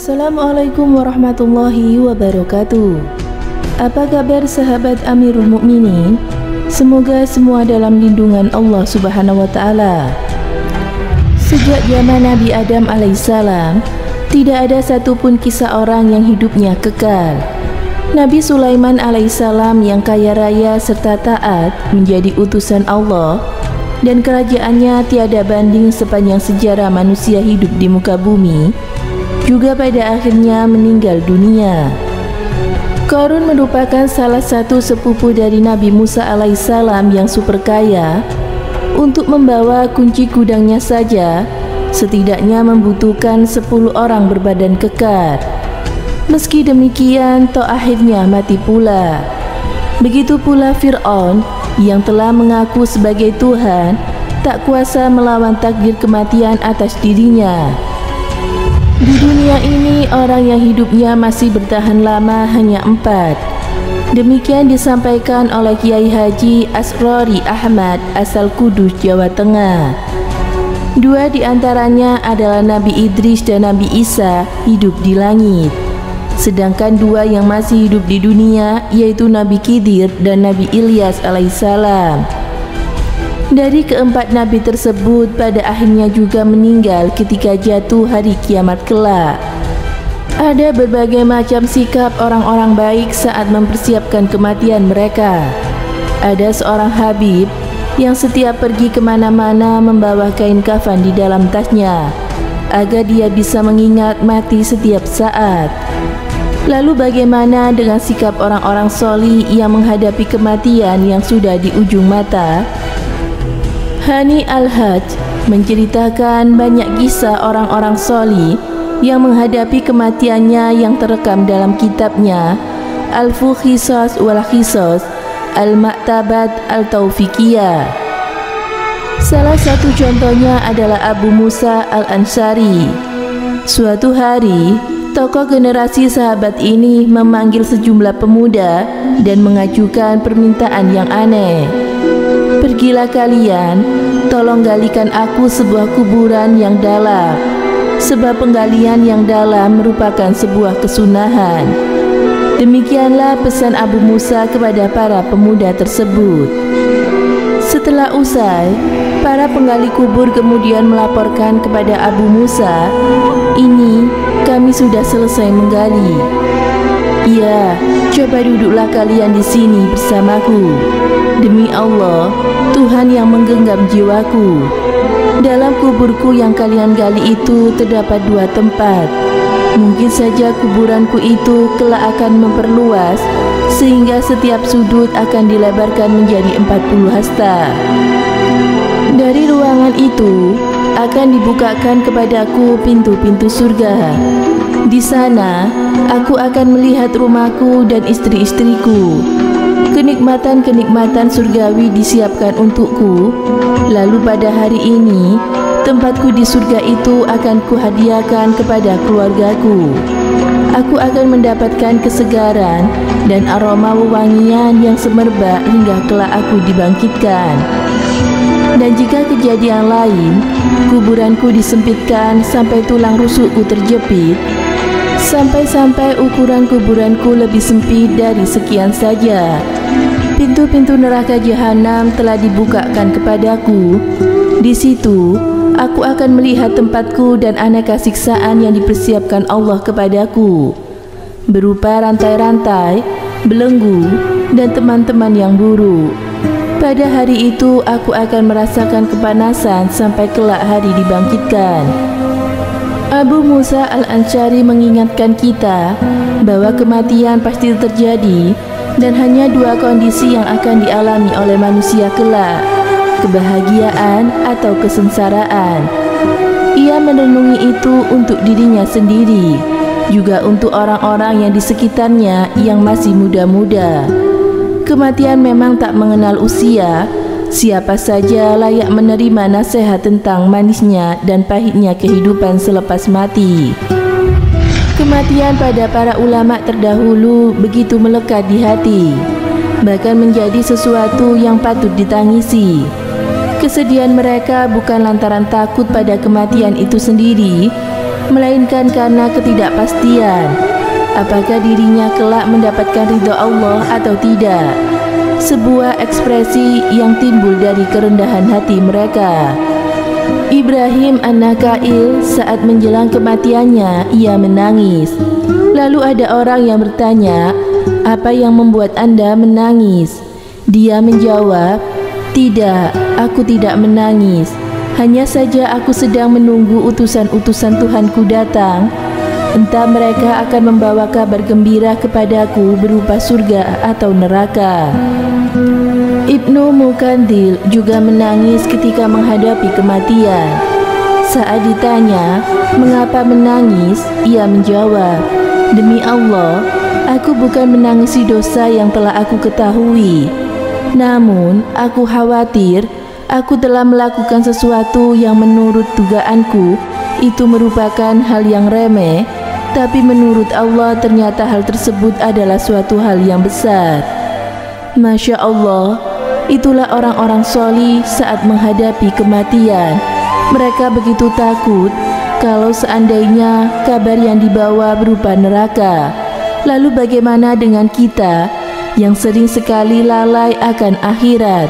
Assalamualaikum warahmatullahi wabarakatuh. Apa kabar sahabat Amirul Mukminin? Semoga semua dalam lindungan Allah Subhanahu wa taala. Sejak zaman Nabi Adam alaihissalam, tidak ada satupun kisah orang yang hidupnya kekal. Nabi Sulaiman alaihissalam yang kaya raya serta taat menjadi utusan Allah, dan kerajaannya tiada banding sepanjang sejarah manusia hidup di muka bumi, juga pada akhirnya meninggal dunia. Qarun merupakan salah satu sepupu dari Nabi Musa alaihissalam yang super kaya. Untuk membawa kunci gudangnya saja, setidaknya membutuhkan 10 orang berbadan kekar. Meski demikian, toh akhirnya mati pula. Begitu pula Fir'aun yang telah mengaku sebagai Tuhan, tak kuasa melawan takdir kematian atas dirinya. Di dunia ini, orang yang hidupnya masih bertahan lama hanya 4. Demikian disampaikan oleh Kiai Haji Asrori Ahmad asal Kudus, Jawa Tengah. 2 di antaranya adalah Nabi Idris dan Nabi Isa hidup di langit. Sedangkan 2 yang masih hidup di dunia yaitu Nabi Khidir dan Nabi Ilyas alaihissalam. Dari keempat nabi tersebut pada akhirnya juga meninggal ketika jatuh hari kiamat kelak. Ada berbagai macam sikap orang-orang baik saat mempersiapkan kematian mereka. Ada seorang Habib yang setiap pergi kemana-mana membawa kain kafan di dalam tasnya, agar dia bisa mengingat mati setiap saat. Lalu bagaimana dengan sikap orang-orang sholih yang menghadapi kematian yang sudah di ujung mata? Hani Al-Hajj menceritakan banyak kisah orang-orang sholih yang menghadapi kematiannya yang terekam dalam kitabnya Al-Fuqhisas wal-Qisas Al-Maktabat Al-Taufiqiyah. Salah satu contohnya adalah Abu Musa Al-Ansari. Suatu hari, tokoh generasi sahabat ini memanggil sejumlah pemuda dan mengajukan permintaan yang aneh. Pergilah kalian, tolong galikan aku sebuah kuburan yang dalam, sebab penggalian yang dalam merupakan sebuah kesunahan. Demikianlah pesan Abu Musa kepada para pemuda tersebut. Setelah usai, para penggali kubur kemudian melaporkan kepada Abu Musa, "Ini kami sudah selesai menggali." "Ya, coba duduklah kalian di sini bersamaku. Demi Allah, Tuhan yang menggenggam jiwaku. Dalam kuburku yang kalian gali itu terdapat 2 tempat. Mungkin saja kuburanku itu kelak akan memperluas, sehingga setiap sudut akan dilebarkan menjadi 40 hasta. Dari ruangan itu akan dibukakan kepadaku pintu-pintu surga. Di sana, aku akan melihat rumahku dan istri-istriku. Kenikmatan-kenikmatan surgawi disiapkan untukku. Lalu pada hari ini, tempatku di surga itu akan kuhadiahkan kepada keluargaku. Aku akan mendapatkan kesegaran dan aroma wewangian yang semerbak hingga kelak aku dibangkitkan. Dan jika kejadian lain, kuburanku disempitkan sampai tulang rusukku terjepit, sampai-sampai ukuran kuburanku lebih sempit dari sekian saja. Pintu-pintu neraka jahanam telah dibukakan kepadaku. Di situ, aku akan melihat tempatku dan aneka siksaan yang dipersiapkan Allah kepadaku, berupa rantai-rantai, belenggu, dan teman-teman yang buruk. Pada hari itu, aku akan merasakan kepanasan sampai kelak hari dibangkitkan." Abu Musa Al-Ansari mengingatkan kita bahwa kematian pasti terjadi dan hanya 2 kondisi yang akan dialami oleh manusia kelak, kebahagiaan atau kesengsaraan. Ia merenungi itu untuk dirinya sendiri, juga untuk orang-orang yang di sekitarnya yang masih muda-muda. Kematian memang tak mengenal usia. Siapa saja layak menerima nasihat tentang manisnya dan pahitnya kehidupan selepas mati. Kematian pada para ulama terdahulu begitu melekat di hati, bahkan menjadi sesuatu yang patut ditangisi. Kesedihan mereka bukan lantaran takut pada kematian itu sendiri, melainkan karena ketidakpastian apakah dirinya kelak mendapatkan ridha Allah atau tidak. Sebuah ekspresi yang timbul dari kerendahan hati mereka. Ibrahim An-Nakha'i saat menjelang kematiannya, ia menangis. Lalu ada orang yang bertanya, "Apa yang membuat Anda menangis?" Dia menjawab, "Tidak, aku tidak menangis. Hanya saja aku sedang menunggu utusan-utusan Tuhanku datang. Entah mereka akan membawa kabar gembira kepadaku berupa surga atau neraka." Ibnu Mukandil juga menangis ketika menghadapi kematian. Saat ditanya, "Mengapa menangis?" ia menjawab, "Demi Allah, aku bukan menangisi dosa yang telah aku ketahui. Namun, aku khawatir aku telah melakukan sesuatu yang menurut dugaanku itu merupakan hal yang remeh, tapi menurut Allah ternyata hal tersebut adalah suatu hal yang besar." Masya Allah, itulah orang-orang solih saat menghadapi kematian. Mereka begitu takut kalau seandainya kabar yang dibawa berupa neraka. Lalu bagaimana dengan kita yang sering sekali lalai akan akhirat?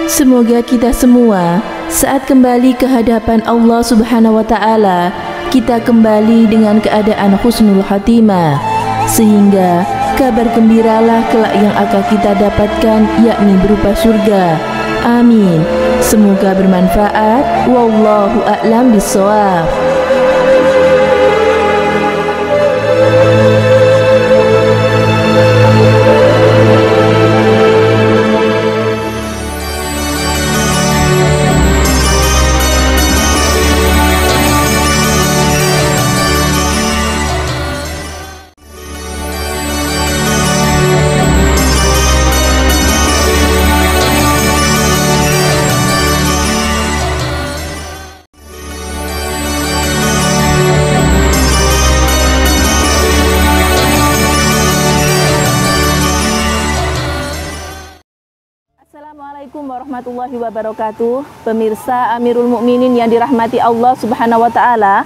Semoga kita semua saat kembali ke hadapan Allah Subhanahu wa Ta'ala, kita kembali dengan keadaan husnul khatimah, sehingga kabar gembiralah kelak yang akan kita dapatkan, yakni berupa surga. Amin. Semoga bermanfaat. Wallahu a'lam bishawab. Assalamualaikum warahmatullahi wabarakatuh. Pemirsa Amirul Mukminin yang dirahmati Allah Subhanahu wa Ta'ala,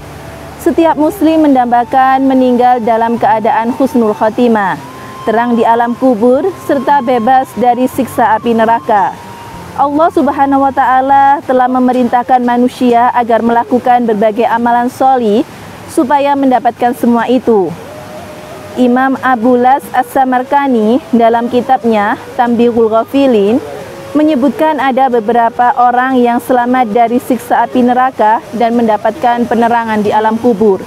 setiap muslim mendambakan meninggal dalam keadaan husnul khotimah, terang di alam kubur, serta bebas dari siksa api neraka. Allah Subhanahu wa Ta'ala telah memerintahkan manusia agar melakukan berbagai amalan sholih supaya mendapatkan semua itu. Imam Abu Las As-Samarkani dalam kitabnya Tanbihul Ghafilin menyebutkan ada beberapa orang yang selamat dari siksa api neraka dan mendapatkan penerangan di alam kubur.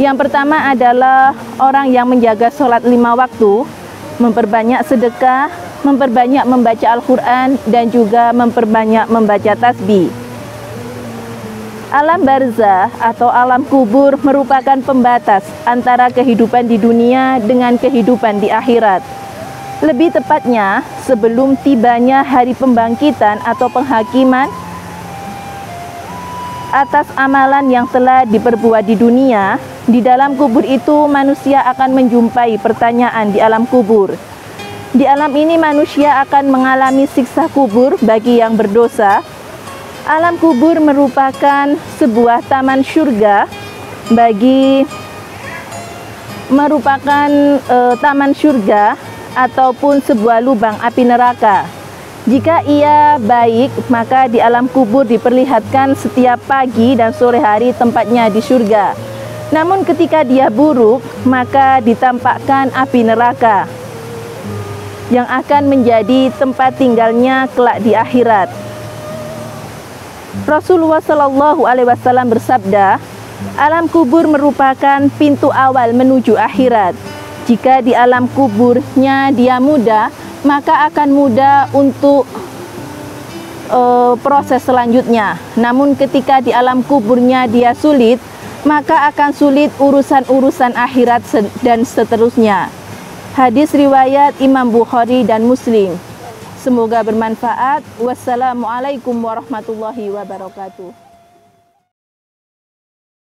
Yang pertama adalah orang yang menjaga sholat 5 waktu, memperbanyak sedekah, memperbanyak membaca Al-Quran, dan juga memperbanyak membaca tasbih. Alam barzah atau alam kubur merupakan pembatas antara kehidupan di dunia dengan kehidupan di akhirat. Lebih tepatnya, sebelum tibanya hari pembangkitan atau penghakiman atas amalan yang telah diperbuat di dunia, di dalam kubur itu manusia akan menjumpai pertanyaan di alam kubur. Di alam ini manusia akan mengalami siksa kubur bagi yang berdosa. Alam kubur merupakan sebuah taman surga taman surga ataupun sebuah lubang api neraka. Jika ia baik, maka di alam kubur diperlihatkan setiap pagi dan sore hari tempatnya di surga. Namun ketika dia buruk, maka ditampakkan api neraka yang akan menjadi tempat tinggalnya kelak di akhirat. Rasulullah Shallallahu Alaihi Wasallam bersabda, alam kubur merupakan pintu awal menuju akhirat. Jika di alam kuburnya dia mudah, maka akan mudah untuk proses selanjutnya. Namun ketika di alam kuburnya dia sulit, maka akan sulit urusan-urusan akhirat dan seterusnya. Hadis riwayat Imam Bukhari dan Muslim. Semoga bermanfaat. Wassalamualaikum warahmatullahi wabarakatuh.